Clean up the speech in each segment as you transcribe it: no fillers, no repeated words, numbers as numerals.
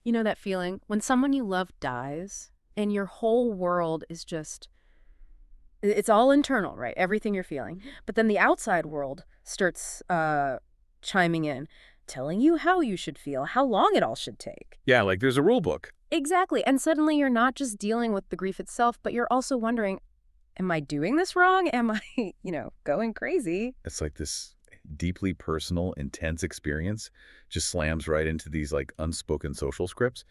You know that feeling when someone you love dies and your whole world is just, it's all internal, right? Everything you're feeling. But then the outside world starts chiming in, telling you how you should feel, how long it all should take. Yeah, like there's a rule book. Exactly. And suddenly you're not just dealing with the grief itself, but you're also wondering, am I doing this wrong? Am I, going crazy? It's like this deeply personal, intense experience just slams right into these like unspoken social scripts.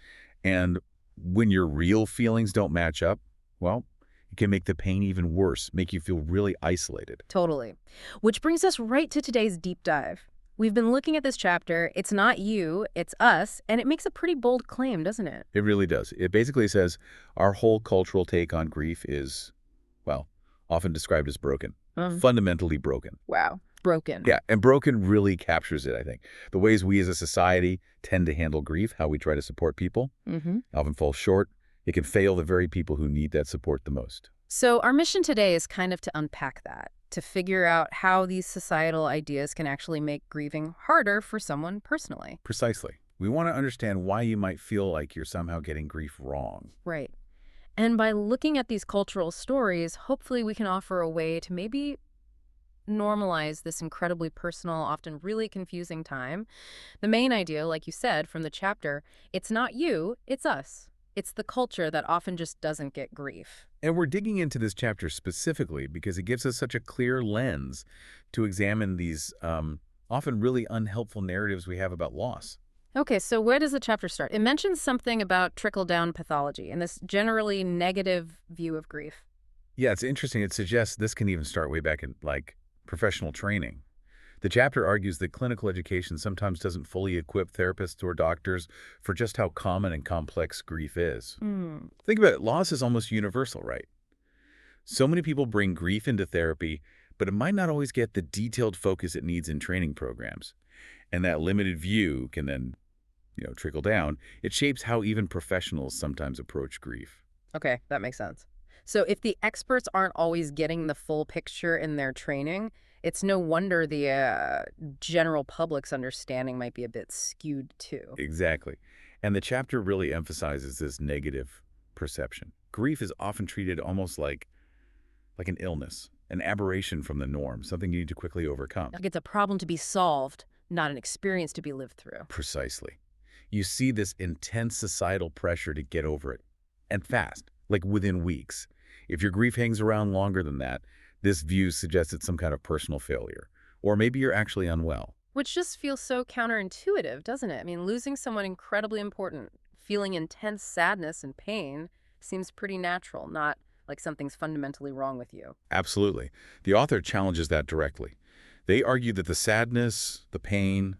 And when your real feelings don't match up, well, it can make the pain even worse, make you feel really isolated. Totally. Which brings us right to today's deep dive. We've been looking at this chapter. It's not you, it's us, and it makes a pretty bold claim, doesn't it? It really does. It basically says our whole cultural take on grief is, well, often described as broken, fundamentally broken. Wow. Broken. Yeah, and broken really captures it, I think. The ways we as a society tend to handle grief, how we try to support people, Mm-hmm. often falls short. It can fail the very people who need that support the most. So, our mission today is kind of to unpack that, to figure out how these societal ideas can actually make grieving harder for someone personally. Precisely. We want to understand why you might feel like you're somehow getting grief wrong. Right. And by looking at these cultural stories, hopefully we can offer a way to maybe normalize this incredibly personal, often really confusing time. The main idea, like you said from the chapter, it's not you, it's us. It's the culture that often just doesn't get grief. And we're digging into this chapter specifically because it gives us such a clear lens to examine these often really unhelpful narratives we have about loss. Okay, so where does the chapter start? It mentions something about trickle-down pathology and this generally negative view of grief. Yeah, it's interesting. It suggests this can even start way back in, like, professional training. The chapter argues that clinical education sometimes doesn't fully equip therapists or doctors for just how common and complex grief is. Hmm. Think about it. Loss is almost universal, right? So many people bring grief into therapy, but it might not always get the detailed focus it needs in training programs. And that limited view can then, trickle down. It shapes how even professionals sometimes approach grief. Okay, that makes sense. So if the experts aren't always getting the full picture in their training, it's no wonder the general public's understanding might be a bit skewed too. Exactly. And the chapter really emphasizes this negative perception. Grief is often treated almost like an illness, an aberration from the norm, something you need to quickly overcome. Like it's a problem to be solved, not an experience to be lived through. Precisely. You see this intense societal pressure to get over it, and fast, like within weeks. If your grief hangs around longer than that, this view suggests it's some kind of personal failure. Or maybe you're actually unwell. Which just feels so counterintuitive, doesn't it? I mean, losing someone incredibly important, feeling intense sadness and pain seems pretty natural, not like something's fundamentally wrong with you. Absolutely. The author challenges that directly. They argue that the sadness, the pain,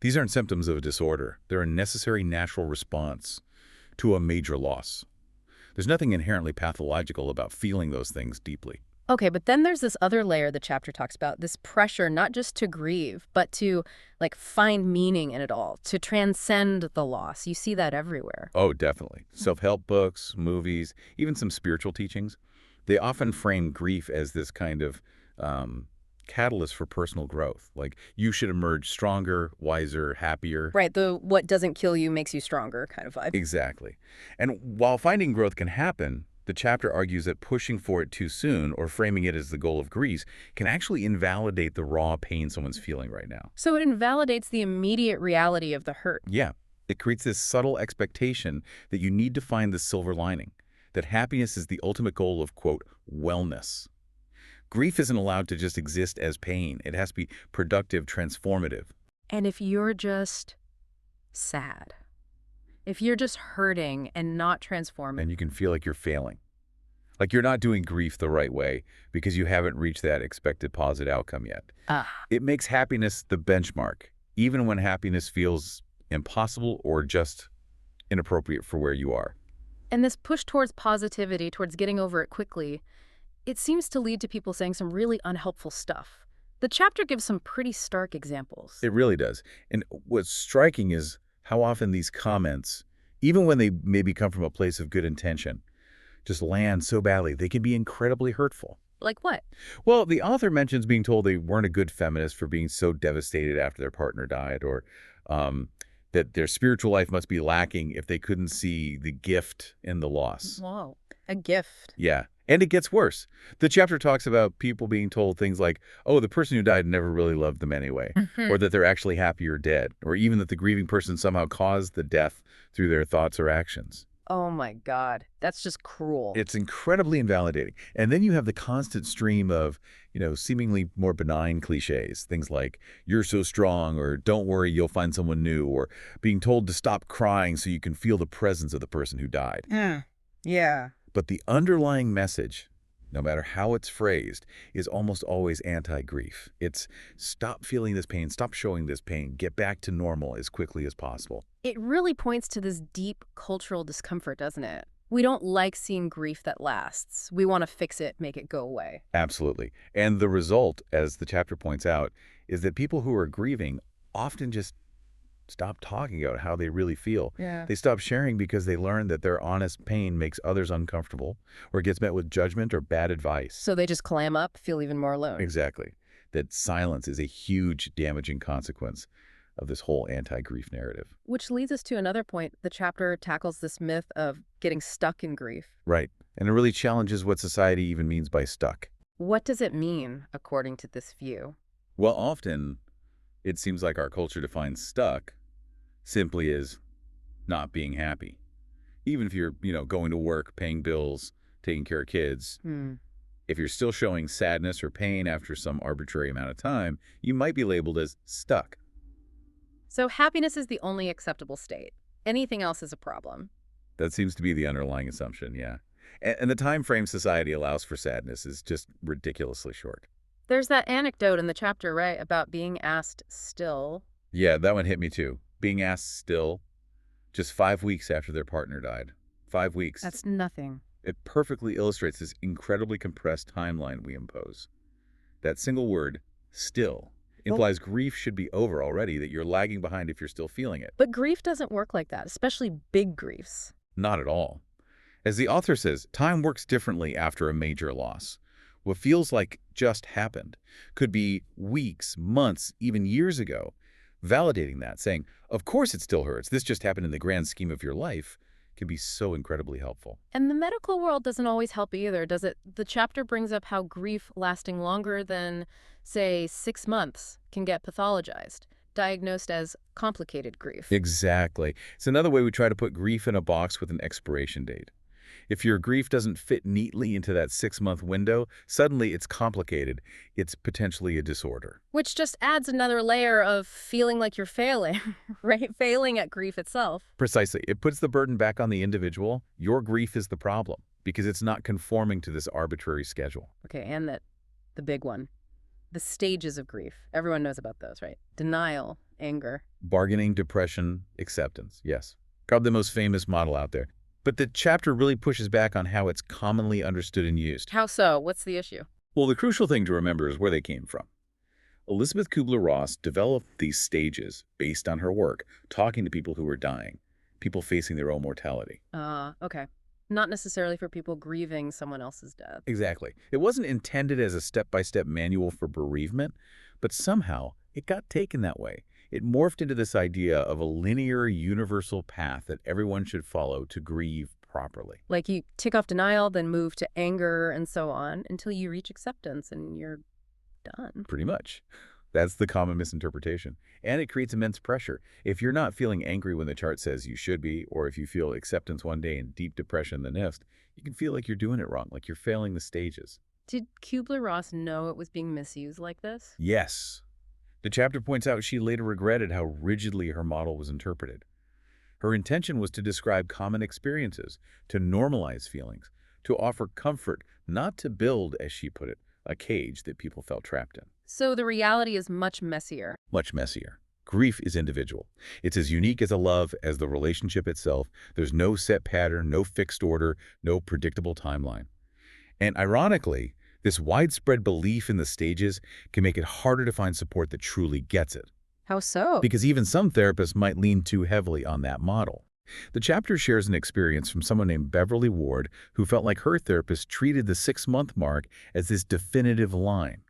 these aren't symptoms of a disorder. They're a necessary natural response to a major loss. There's nothing inherently pathological about feeling those things deeply. Okay, but then there's this other layer the chapter talks about, this pressure not just to grieve, but to like find meaning in it all, to transcend the loss. You see that everywhere. Oh, definitely. Self-help books, movies, even some spiritual teachings, they often frame grief as this kind of catalyst for personal growth. Like you should emerge stronger, wiser, happier. Right, the what doesn't kill you makes you stronger kind of vibe. Exactly. And while finding growth can happen, the chapter argues that pushing for it too soon or framing it as the goal of grief can actually invalidate the raw pain someone's feeling right now. So it invalidates the immediate reality of the hurt. Yeah, it creates this subtle expectation that you need to find the silver lining, that happiness is the ultimate goal of, quote, wellness. Grief isn't allowed to just exist as pain. It has to be productive, transformative. And if you're just sad, if you're just hurting and not transforming, And you can feel like you're failing. Like you're not doing grief the right way because you haven't reached that expected positive outcome yet. ah, It makes happiness the benchmark, even when happiness feels impossible or just inappropriate for where you are. and this push towards positivity, towards getting over it quickly, it seems to lead to people saying some really unhelpful stuff. The chapter gives some pretty stark examples. It really does. And what's striking is how often these comments, even when they maybe come from a place of good intention, just land so badly, they can be incredibly hurtful. Like what? Well, the author mentions being told they weren't a good feminist for being so devastated after their partner died, or um, that their spiritual life must be lacking if they couldn't see the gift in the loss. Whoa, a gift. Yeah. And it gets worse. The chapter talks about people being told things like, oh, the person who died never really loved them anyway, or that they're actually happy or dead, or even that the grieving person somehow caused the death through their thoughts or actions. Oh my God, that's just cruel. It's incredibly invalidating. And then you have the constant stream of, seemingly more benign cliches, things like, you're so strong, or don't worry, you'll find someone new, or being told to stop crying so you can feel the presence of the person who died. Yeah. But the underlying message, no matter how it's phrased, is almost always anti-grief. It's stop feeling this pain, stop showing this pain, get back to normal as quickly as possible. It really points to this deep cultural discomfort, doesn't it? We don't like seeing grief that lasts. We want to fix it, make it go away. Absolutely. And the result, as the chapter points out, is that people who are grieving often just stop talking about how they really feel. Yeah. They stop sharing because they learn that their honest pain makes others uncomfortable or gets met with judgment or bad advice. So they just clam up, feel even more alone. Exactly. That silence is a huge damaging consequence of this whole anti-grief narrative. Which leads us to another point. The chapter tackles this myth of getting stuck in grief. Right. And it really challenges what society even means by stuck. What does it mean, according to this view? Well, often it seems like our culture defines stuck simply as not being happy. Even if you're, going to work, paying bills, taking care of kids, if you're still showing sadness or pain after some arbitrary amount of time, you might be labeled as stuck. So happiness is the only acceptable state. Anything else is a problem. That seems to be the underlying assumption, yeah. And the time frame society allows for sadness is just ridiculously short. There's that anecdote in the chapter, right, about being asked still. Yeah, that one hit me too. Being asked still, just 5 weeks after their partner died. 5 weeks. That's nothing. It perfectly illustrates this incredibly compressed timeline we impose. That single word, still, implies grief should be over already, that you're lagging behind if you're still feeling it. But grief doesn't work like that, especially big griefs. Not at all. As the author says, time works differently after a major loss. What feels like just happened could be weeks, months, even years ago. Validating that, saying, of course it still hurts, this just happened in the grand scheme of your life, can be so incredibly helpful. And the medical world doesn't always help either, does it? The chapter brings up how grief lasting longer than, say, 6 months can get pathologized, diagnosed as complicated grief. Exactly. It's another way we try to put grief in a box with an expiration date. If your grief doesn't fit neatly into that 6-month window, suddenly it's complicated. It's potentially a disorder. Which just adds another layer of feeling like you're failing, right? Failing at grief itself. Precisely. It puts the burden back on the individual. Your grief is the problem because it's not conforming to this arbitrary schedule. Okay, and the big one. The stages of grief. Everyone knows about those, right? Denial, anger. Bargaining, depression, acceptance. Yes. Probably the most famous model out there. But the chapter really pushes back on how it's commonly understood and used. How so? What's the issue? Well, the crucial thing to remember is where they came from. Elisabeth Kubler-Ross developed these stages based on her work, talking to people who were dying, people facing their own mortality. Okay. Not necessarily for people grieving someone else's death. Exactly. It wasn't intended as a step-by-step manual for bereavement, but somehow it got taken that way. It morphed into this idea of a linear, universal path that everyone should follow to grieve properly. Like you tick off denial, then move to anger and so on until you reach acceptance and you're done. Pretty much. That's the common misinterpretation. And it creates immense pressure. If you're not feeling angry when the chart says you should be, or if you feel acceptance one day and deep depression the next, you can feel like you're doing it wrong, like you're failing the stages. Did Kubler-Ross know it was being misused like this? Yes. The chapter points out she later regretted how rigidly her model was interpreted. Her intention was to describe common experiences, to normalize feelings, to offer comfort, not to build, as she put it, a cage that people felt trapped in. So the reality is much messier. Much messier. Grief is individual. It's as unique as a love as the relationship itself. There's no set pattern, no fixed order, no predictable timeline. And ironically, this widespread belief in the stages can make it harder to find support that truly gets it. How so? Because even some therapists might lean too heavily on that model. The chapter shares an experience from someone named Beverly Ward who felt like her therapist treated the 6-month mark as this definitive line.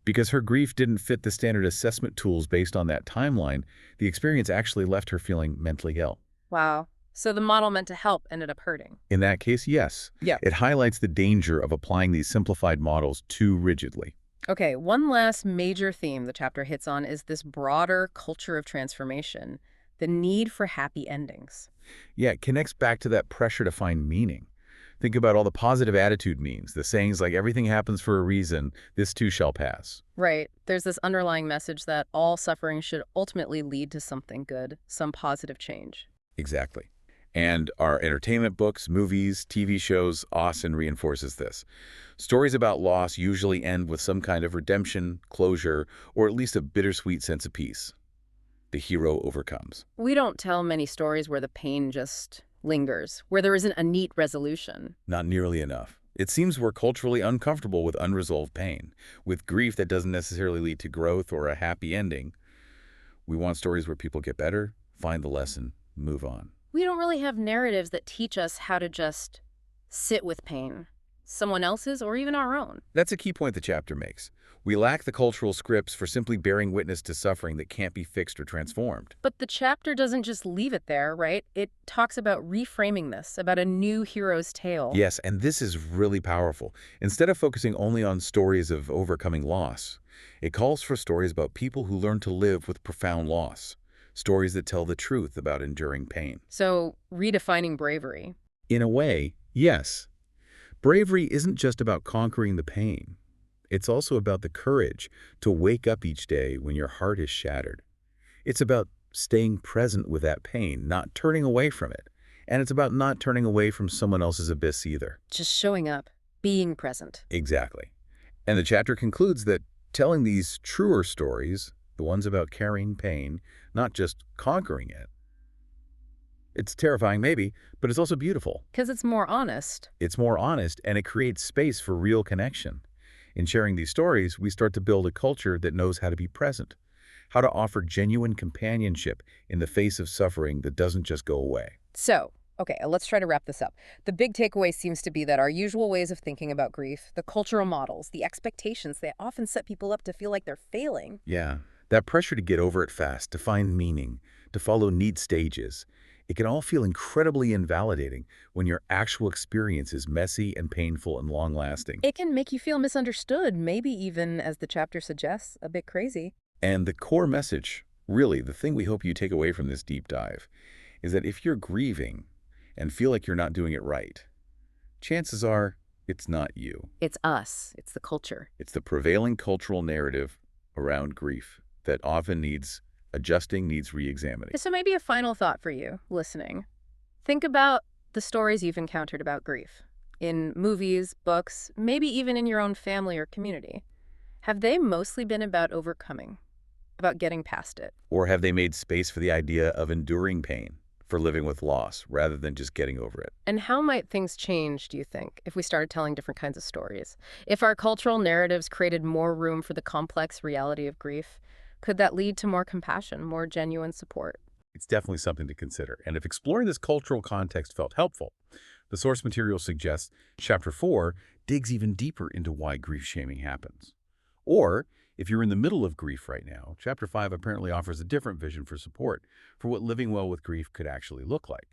Because her grief didn't fit the standard assessment tools based on that timeline, the experience actually left her feeling mentally ill. Wow. So the model meant to help ended up hurting. In that case, yes. Yeah. It highlights the danger of applying these simplified models too rigidly. Okay, one last major theme the chapter hits on is this broader culture of transformation, the need for happy endings. Yeah, it connects back to that pressure to find meaning. Think about all the positive attitude memes, the sayings like everything happens for a reason, this too shall pass. Right. There's this underlying message that all suffering should ultimately lead to something good, some positive change. Exactly. And our entertainment books, movies, TV shows often reinforces this. Stories about loss usually end with some kind of redemption, closure, or at least a bittersweet sense of peace. The hero overcomes. We don't tell many stories where the pain just lingers, where there isn't a neat resolution. Not nearly enough. It seems we're culturally uncomfortable with unresolved pain, with grief that doesn't necessarily lead to growth or a happy ending. We want stories where people get better, find the lesson, move on. We don't really have narratives that teach us how to just sit with pain, someone else's or even our own. That's a key point the chapter makes. We lack the cultural scripts for simply bearing witness to suffering that can't be fixed or transformed. But the chapter doesn't just leave it there, right? It talks about reframing this, about a new hero's tale. Yes, and this is really powerful. Instead of focusing only on stories of overcoming loss, it calls for stories about people who learn to live with profound loss, stories that tell the truth about enduring pain. So, redefining bravery. In a way, yes. Bravery isn't just about conquering the pain. It's also about the courage to wake up each day when your heart is shattered. It's about staying present with that pain, not turning away from it. And it's about not turning away from someone else's abyss either. Just showing up, being present. Exactly. And the chapter concludes that telling these truer stories, the ones about carrying pain, not just conquering it, it's terrifying maybe, but it's also beautiful. Because it's more honest. It's more honest, and it creates space for real connection. In sharing these stories, we start to build a culture that knows how to be present, how to offer genuine companionship in the face of suffering that doesn't just go away. So, okay, let's try to wrap this up. The big takeaway seems to be that our usual ways of thinking about grief, the cultural models, the expectations, they often set people up to feel like they're failing. Yeah, that pressure to get over it fast, to find meaning, to follow neat stages, it can all feel incredibly invalidating when your actual experience is messy and painful and long-lasting. It can make you feel misunderstood, maybe even, as the chapter suggests, a bit crazy. And the core message, really the thing we hope you take away from this deep dive, is that if you're grieving and feel like you're not doing it right, chances are it's not you. It's us. It's the culture. It's the prevailing cultural narrative around grief that often needs adjusting, needs re-examining. So maybe a final thought for you, listening. Think about the stories you've encountered about grief. In movies, books, maybe even in your own family or community. Have they mostly been about overcoming, about getting past it? Or have they made space for the idea of enduring pain, for living with loss, rather than just getting over it? And how might things change, do you think, if we started telling different kinds of stories? If our cultural narratives created more room for the complex reality of grief, could that lead to more compassion, more genuine support? It's definitely something to consider. And if exploring this cultural context felt helpful, the source material suggests Chapter 4 digs even deeper into why grief shaming happens. Or, if you're in the middle of grief right now, Chapter 5 apparently offers a different vision for support for what living well with grief could actually look like.